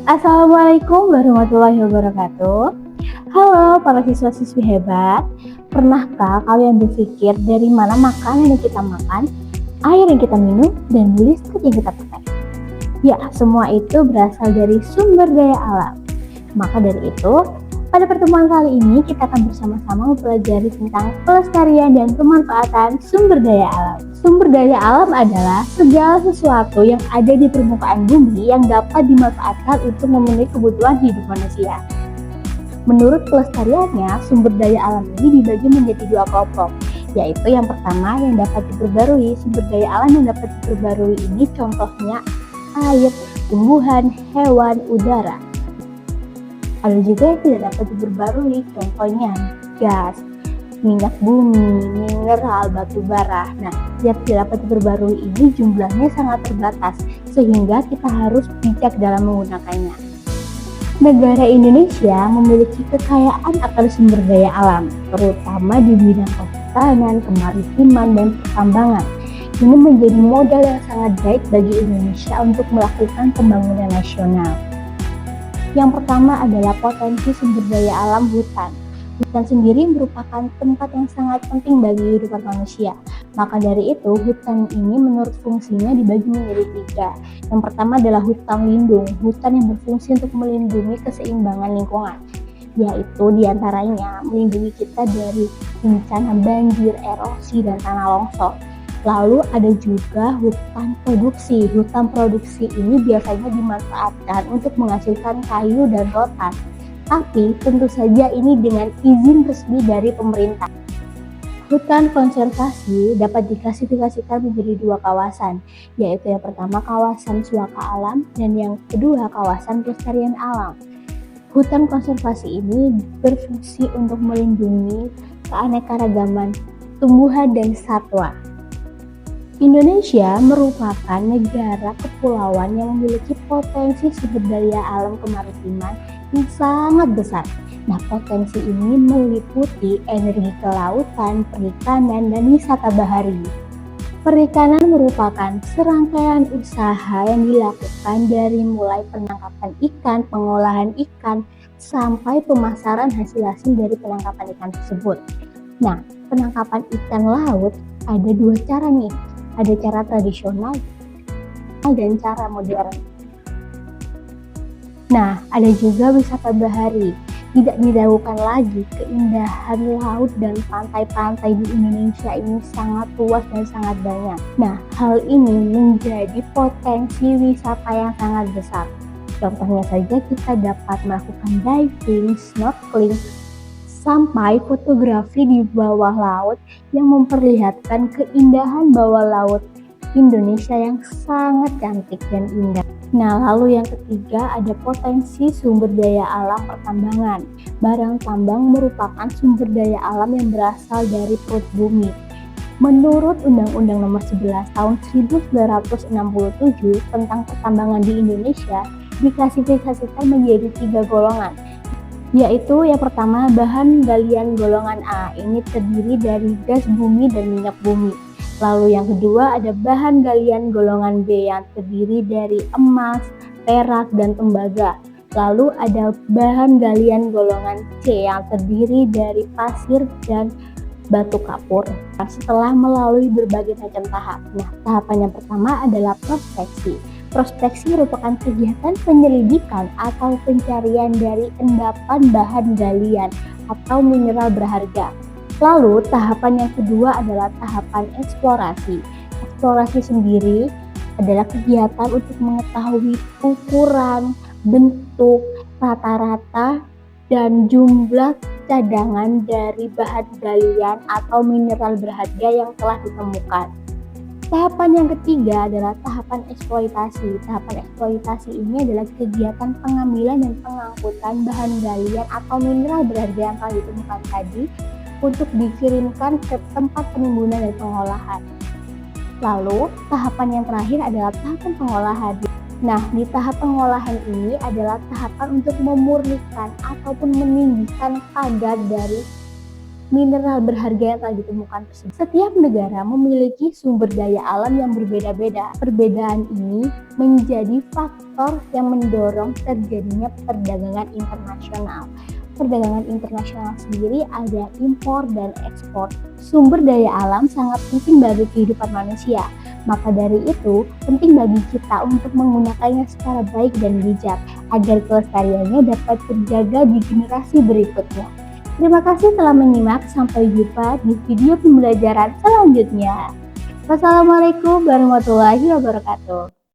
Assalamualaikum warahmatullahi wabarakatuh. Halo para siswa-siswi hebat. Pernahkah kalian berpikir dari mana makanan yang kita makan, air yang kita minum, dan listrik yang kita pakai? Ya, semua itu berasal dari sumber daya alam. Maka dari itu, pada pertemuan kali ini kita akan bersama-sama mempelajari tentang pelestarian dan pemanfaatan sumber daya alam. Sumber daya alam adalah segala sesuatu yang ada di permukaan bumi yang dapat dimanfaatkan untuk memenuhi kebutuhan hidup manusia. Menurut pelestariannya, sumber daya alam ini dibagi menjadi dua kelompok, yaitu yang pertama yang dapat diperbarui. Sumber daya alam yang dapat diperbarui ini contohnya air, tumbuhan, hewan, udara. Ada juga yang tidak dapat diperbarui, contohnya gas, minyak bumi, mineral, batu bara. Nah, yang tidak dapat diperbarui ini jumlahnya sangat terbatas, sehingga kita harus bijak dalam menggunakannya. Negara Indonesia memiliki kekayaan akan sumber daya alam, terutama di bidang kehutanan, kemaritiman, dan pertambangan. Ini menjadi modal yang sangat baik bagi Indonesia untuk melakukan pembangunan nasional. Yang pertama adalah potensi sumber daya alam hutan. Hutan sendiri merupakan tempat yang sangat penting bagi kehidupan manusia. Maka dari itu, hutan ini menurut fungsinya dibagi menjadi tiga. Yang pertama adalah hutan lindung, hutan yang berfungsi untuk melindungi keseimbangan lingkungan, yaitu diantaranya melindungi kita dari bencana banjir, erosi, dan tanah longsor. Lalu ada juga hutan produksi. Hutan produksi ini biasanya dimanfaatkan untuk menghasilkan kayu dan rotan. Tapi tentu saja ini dengan izin resmi dari pemerintah. Hutan konservasi dapat diklasifikasikan menjadi dua kawasan, yaitu yang pertama kawasan suaka alam dan yang kedua kawasan pelestarian alam. Hutan konservasi ini berfungsi untuk melindungi keanekaragaman tumbuhan dan satwa. Indonesia merupakan negara kepulauan yang memiliki potensi sumber daya alam kemaritiman yang sangat besar. Nah, potensi ini meliputi energi kelautan, perikanan, dan wisata bahari. Perikanan merupakan serangkaian usaha yang dilakukan dari mulai penangkapan ikan, pengolahan ikan, sampai pemasaran hasil-hasil dari penangkapan ikan tersebut. Nah, penangkapan ikan laut ada dua cara nih. Ada cara tradisional dan cara modern. Nah, ada juga wisata bahari. Tidak diragukan lagi, keindahan laut dan pantai-pantai di Indonesia ini sangat luas dan sangat banyak. Nah, hal ini menjadi potensi wisata yang sangat besar. Contohnya saja kita dapat melakukan diving, snorkeling, sampai fotografi di bawah laut yang memperlihatkan keindahan bawah laut Indonesia yang sangat cantik dan indah. Nah, lalu yang ketiga ada potensi sumber daya alam pertambangan. Barang tambang merupakan sumber daya alam yang berasal dari perut bumi. Menurut Undang-Undang Nomor 11 Tahun 1967 tentang pertambangan di Indonesia diklasifikasikan menjadi 3 golongan, yaitu yang pertama bahan galian golongan A, ini terdiri dari gas bumi dan minyak bumi. Lalu yang kedua ada bahan galian golongan B yang terdiri dari emas, perak, dan tembaga. Lalu ada bahan galian golongan C yang terdiri dari pasir dan batu kapur. Setelah melalui berbagai macam tahap. Nah, tahapan yang pertama adalah prospeksi. Prospeksi merupakan kegiatan penyelidikan atau pencarian dari endapan bahan galian atau mineral berharga. Lalu tahapan yang kedua adalah tahapan eksplorasi. Eksplorasi sendiri adalah kegiatan untuk mengetahui ukuran, bentuk, rata-rata, dan jumlah cadangan dari bahan galian atau mineral berharga yang telah ditemukan. Tahapan yang ketiga adalah tahapan eksploitasi. Tahapan eksploitasi ini adalah kegiatan pengambilan dan pengangkutan bahan galian atau mineral berharga yang telah ditemukan tadi untuk dikirimkan ke tempat penimbunan dan pengolahan. Lalu, tahapan yang terakhir adalah tahapan pengolahan. Nah, di tahap pengolahan ini adalah tahapan untuk memurnikan ataupun meninggikan kadar dari mineral berharga yang telah ditemukan tersebut. Setiap negara memiliki sumber daya alam yang berbeda-beda. Perbedaan ini menjadi faktor yang mendorong terjadinya perdagangan internasional. Perdagangan internasional sendiri ada impor dan ekspor. Sumber daya alam sangat penting bagi kehidupan manusia. Maka dari itu, penting bagi kita untuk menggunakannya secara baik dan bijak agar kelestariannya dapat terjaga di generasi berikutnya. Terima kasih telah menyimak. Sampai jumpa di video pembelajaran selanjutnya. Wassalamualaikum warahmatullahi wabarakatuh.